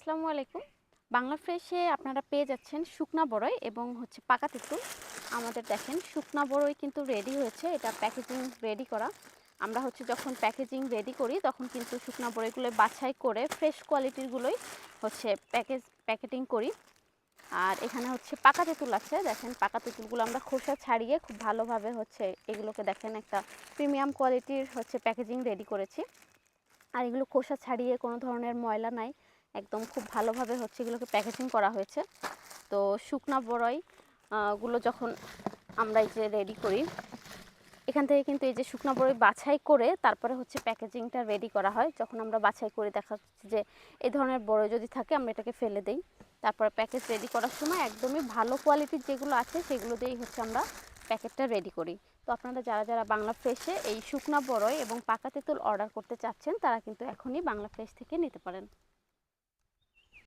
আসসালামু আলাইকুম। বাংলা ফ্রেশে আপনারা পেয়ে যাচ্ছেন শুকনা বড়ই এবং পাকা তেঁতুল। আমাদের দেখেন শুকনা বড়ই কিন্তু রেডি হয়েছে। এটা প্যাকেজিং রেডি করা। আমরা যখন প্যাকেজিং রেডি করি তখন কিন্তু শুকনা বড়ইগুলো বাছাই করে ফ্রেশ কোয়ালিটির গুলোই প্যাকেটিং করি। আর এখানে পাকা তেঁতুল আছে। দেখেন পাকা তেঁতুলগুলো আমরা খোসা ছাড়িয়ে খুব ভালোভাবে এগুলোকে দেখেন একটা প্রিমিয়াম কোয়ালিটির প্যাকেজিং রেডি করেছি। আর এগুলো খোসা ছাড়িয়ে কোনো ধরনের ময়লা নাই, একদম খুব ভালোভাবে এগুলোকে প্যাকেজিং করা হয়েছে। তো শুকনা বড়ই গুলো যখন আমরা এই যে রেডি করি, এখান থেকে কিন্তু এই যে শুকনা বড়ই বাছাই করে তারপরে প্যাকেজিংটা রেডি করা হয়। যখন আমরা বাছাই করে দেখা যাচ্ছে যে এই ধরনের বড়ই যদি থাকে আমরা এটাকে ফেলে দেই। তারপরে প্যাকেজ রেডি করার সময় একদমই ভালো কোয়ালিটির যেগুলো আছে সেগুলো দিয়েই আমরা প্যাকেটটা রেডি করি। তো আপনারা যারা বাংলা ফ্রেশে এই শুকনা বড়ই এবং পাকা তেঁতুল অর্ডার করতে চাচ্ছেন তারা কিন্তু এখনই বাংলা ফ্রেশ থেকে নিতে পারেন।